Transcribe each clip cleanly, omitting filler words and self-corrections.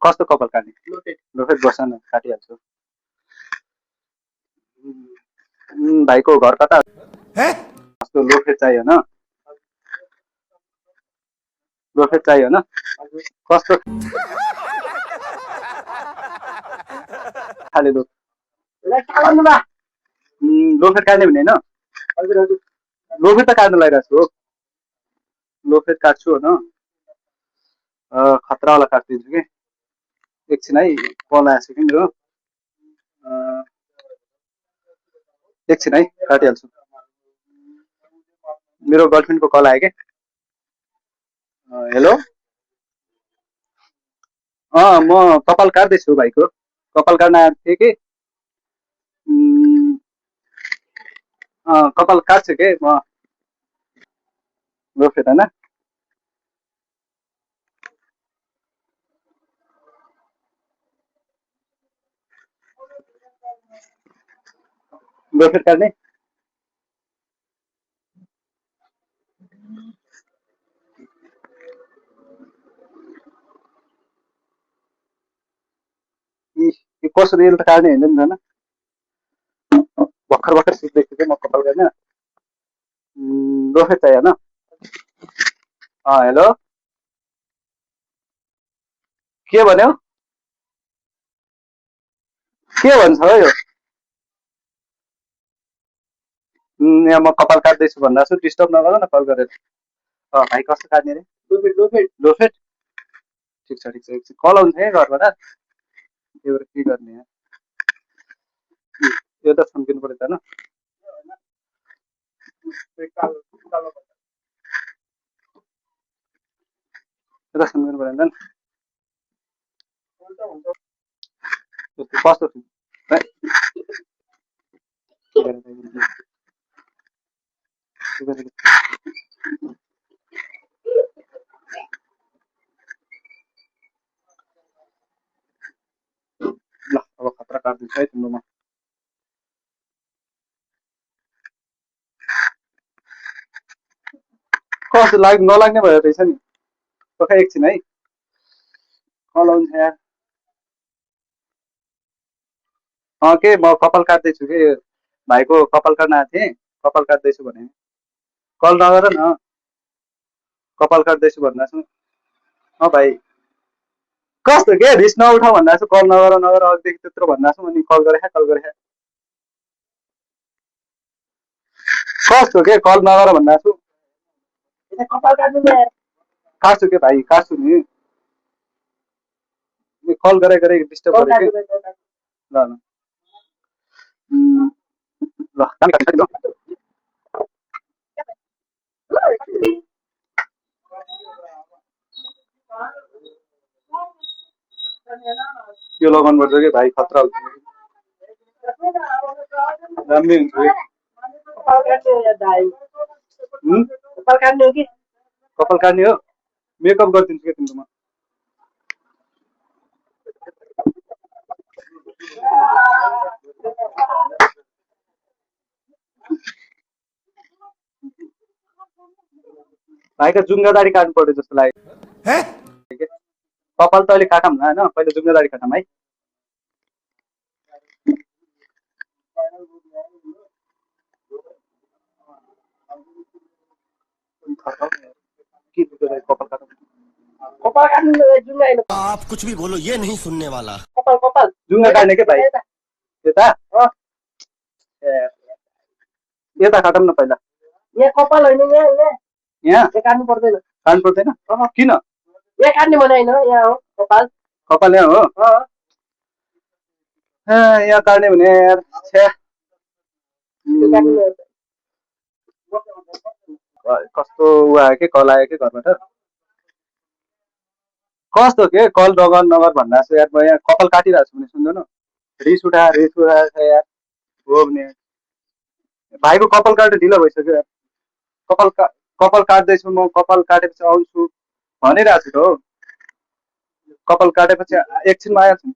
कस्तो कपाल काट्ने लोफेट बस न काटिहाल्छु भाइको घर कता कस्तो लोफेट चाहियो न लोफेट चाहियो न कस्तो खाले लोफेट काट्ने भने होइन लोफेट त काट्नु लगाइरहेको छु लोफेट काट्छु होइन खतरावाला काटिदिन्छु कि एकछिन है कल आएछ कि मेरो एकछिन है काटिहाल्छु मेरो गर्लफ्रेन्डको कल आयो कि हेलो म कपाल काट्दैछु भाइको कपाल काट्न आएको थिएँ कि कपाल काट्छु के म लोफेट होइन लोफेट काट्ने कसरी यसले त काट्ने होइन नि त भर्खर भर्खर सिक्दैछु कि म कपाल काट्ने लोफेट चाहियो होइन हेलो के भन्यो के भन्छ हो यो यहाँ म कपाल काट्दैछु भन्दा छु डिस्टर्ब नगर न कल गरेर भाइ कस्तो काट्ने रे लोफेट ठिक छ एकछिन कल आउँछ है घरबाट त्यही भएर के गर्ने यो त सुन्किनु पऱ्यो त होइन यो त सुन्किनु पऱ्यो नि कस्तो ल अब खतरा काट्दिन्छु है तिम्रोमा कस्तो नलाग्ने भयो रहेछ नि खै एकछिन है कल आउँछ यार के म कपाल काट्दैछु कि भाइको कपाल काट्न आएको थिएँ कपाल काट्दैछु भने कल नगर न कपाल काट्दैछु भन्दा छु भाइ कस्तो के रिस नउठा भन्दा छु कल नगर अघिदेखि त्यत्रो भन्दा छु अनि कल गरे कस्तो के कल नगर भन्दा छु काट्छु के भाइ काट्छु नि कल गरे डिस्टर्ब गरे ल यो लगाउनु पर्छ कि भाइ खतरा हुन्छ दामी हुन्छ कपाल काट्ने हो मेकअप गरिदिन्छु कि तिम्रोमा भाइको जुङ्गादारी काट्नु पर्यो जस्तो लाग्यो कपाल त अहिले काटौँ न होइन पहिले जुङ्गादारी काटौँ है आप कुछ भी बोलो ये नहीं सुनने वाला जुङ्गा काट्ने के भाइ यता यता काटौँ न पहिला यहाँ कपाल होइन यहाँ काट्नु पर्दैन किन यहाँ काट्ने भने होइन यहाँ हो कपाल यहाँ हो यहाँ काट्ने भने यार कस्तो ऊ आयो कि कल आयो कि घरबाट कस्तो के कल नगर भन्दा छु यार म यहाँ कपाल काटिरहेको छु भने सुन्दैन रिस उठाएर यार हो भने भाइको कपाल काट्नु ढिलो भइसक्यो यार कपाल काट्दैछु म कपाल काटेपछि आउँछु भनिरहेको छु त हो कपाल काटेपछि एकछिनमा आइहाल्छु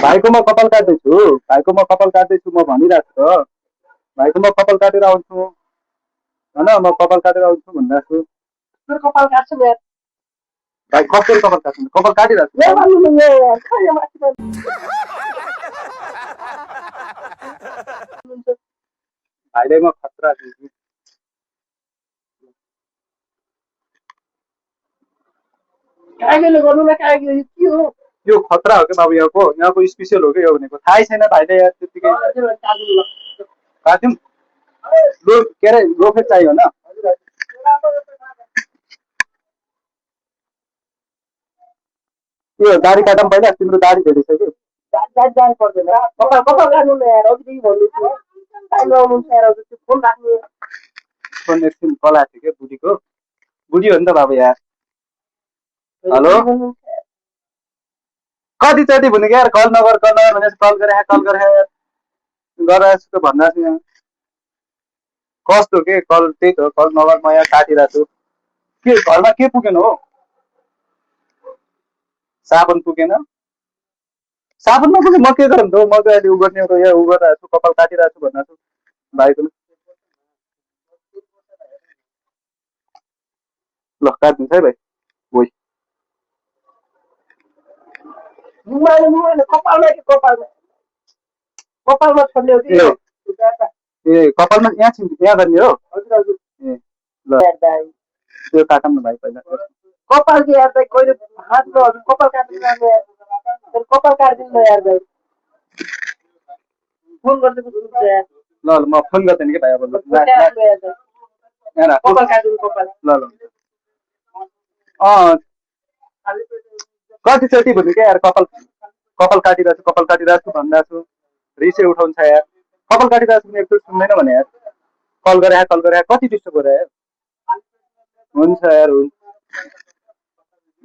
भाइको म कपाल काट्दैछु म भनिरहेको छु त भाइको म कपाल काटेर आउँछु न म कपाल काटेर आउँछु भन्दा छु तेरो कपाल काट्छु यार भाइ कसरी कपाल काट्नु कपाल काटिरहेको छु यार भन्नु न यार खायो माथि भाइले म खतरा छु कागेले गर्नु न कागे के हो यो खतरा हो कि बाबु यहाँको स्पेसल हो कि यो भनेको थाहै छैन भाइले यार त्यतिकै काट्यौँ के अरे लोफे चाहियो होइन यो दाढी काटौँ पहिला तिम्रो दाढी धेरै छ कि जानु पर्दैन कपाल कपाल काट्नु न यार अघिदेखि भन्दैछु टाइम लगाउनुहुन्छ यार त्यो फोन राख्नु फोन एकछिन कला थियो क्या बुढीको बुढी हो नि त बाबु यार हेलो कतिचोटि भनेको यार कल नगर भनेर कल गरे यार गरेर छु त भन्दा छु यहाँ कस्तो के कल त्यही त हो कल नगर म यहाँ काटिरहेको छु के घरमा के पुगेन हो साबुन पुगेन साबुन नपुगे म के गरौँ त म त अहिले उ गर्ने यहाँ उ गरिरहेको छु कपाल काटिरहेको छु भन्दा छु भाइको ल काटिदिन्छ है भाइ भोइ कपालमा छोड्ने हो कि ए कपालमा यहाँ गर्ने हो ए ल त्यो काटौँ न भाइ पहिला कपाल के यार कहिले हात नहरू कपाल काट्नु जाने कपाल काटिदिनु न यार भाइ फोन गरिदिनु यार ल म फोन गर्दैन कि भाइ अब कपाल काटिदिनु कपाल ल कतिचोटि भन्नु क्या यार कपाल काटिरहेको छु भन्दा छु रिसै उठाउँछ यार कपाल काटिरहेको छु भने एकचोटि सुन्दैन भने यार कल गरे कति डिस्टर्ब गरे यार हुन्छ यार हुन्छ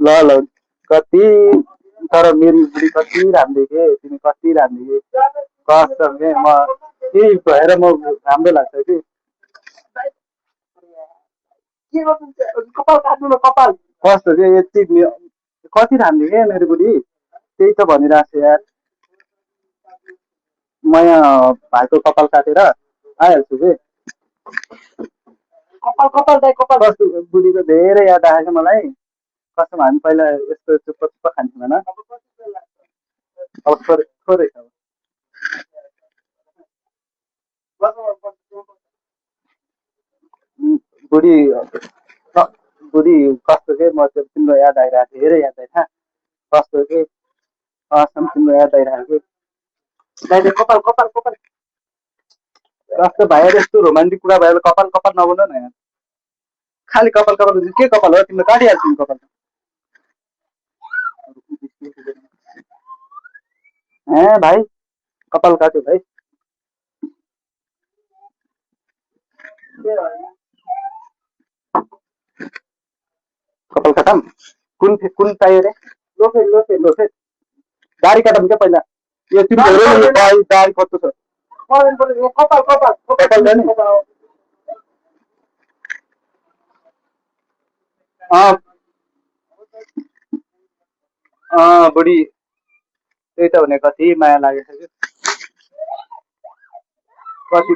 ल कति तर मेरो बुढी कति राम्रो के तिमी कति राम्रो कसम के म त्यही भएर म राम्रो लाग्छ कि कपाल काट्नु न कपाल कस्तो के यति कति राम्रो के मेरो बुढी त्यही त भनिरहेको छु यार म यहाँ भाइको कपाल काटेर आइहाल्छु कि कपाल कस्तो बुढीको धेरै याद आएको छ मलाई कसम हामी पहिला यस्तो चुप्प खान्थ्यौँ होइन अब थोरै छ बुढी कस्तो के म त्यो तिम्रो याद आइरहेको धेरै याद आइरहेको कस्तो के कसम तिम्रो याद आइरहेको कपाल कस्तो भाइहरू यस्तो रोमान्टिक कुरा भयो कपाल नबोल्नु न यार खालि कपाल के कपाल हो तिम्रो काटिहाल्छु नि कपाल ए भाइ कपाल काट्यो भाइ कपाल काटौँ कुन चाहियो रे लोफे दाढी काटौँ क्या पहिला यो तिम्रो दाढी कस्तो छ कपाल जाने बुढी त्यही त भने कति माया लागेको छ कि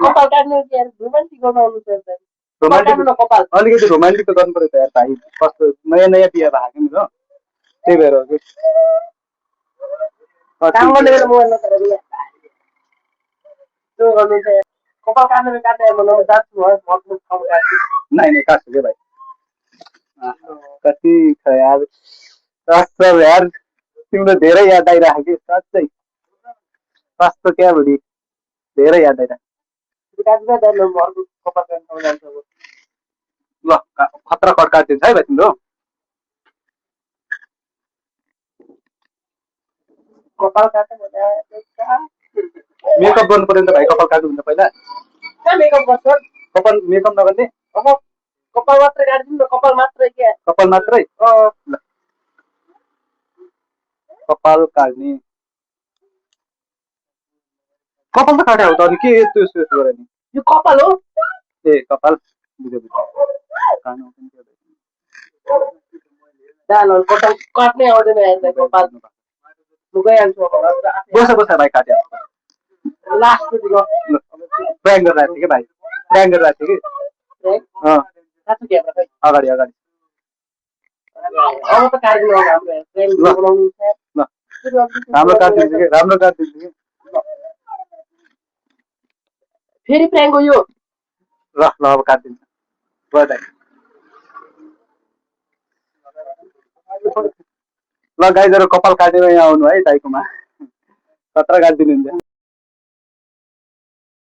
अलिकति रोमान्टिक त गर्नु पर्यो त यार भाइ कस्तो नयाँ बिहा भएको नि हो त्यही भएर हो कि काट्छु क्या भाइ कति छ यार यार तिम्रो धेरै याद आइरहेको कि साँच्चै कस्तो क्या बुढी धेरै याद आइरहेको ल खतरा कट काटिदिन्छ है भाइ तिम्रो कपाल काट्नु मेकअप गर्नु पर्यो नि त भाइ कपाल काट्नु हुन्छ पहिला मेकअप गर्छ कपाल मेकअप नगर्ने कपाल मात्रै काटिदिनु न कपाल मात्रै क्या कपाल मात्रै कपाल काट्ने कपाल त काट्यो त अनि के यस्तो गरे नि यो कपाल हो ए कपाल बुझ्यो काट्नै आउँदैन कपाल बस भाइ काट्यो लास्ट प्राङ गरिरहेको थियो कि भाइ प्राङ गरिरहेको थियो कि अँ साँच्चै क्यामेरा खै अगाडि अगाडि अब त काट्दिनु होला हाम्रो फ्रेन्ड बनाउनु छ ल राम्रो काटिदिन्छु कि राम्रो काटिदिन्छु कि फेरि प्र्याङ्क हो यो ल ल अब काटिदिन्छु गयो दाइ ल गाइजहरू कपाल काटेर यहाँ आउनु है दाइकोमा खतरा काटिदिनुहुन्छ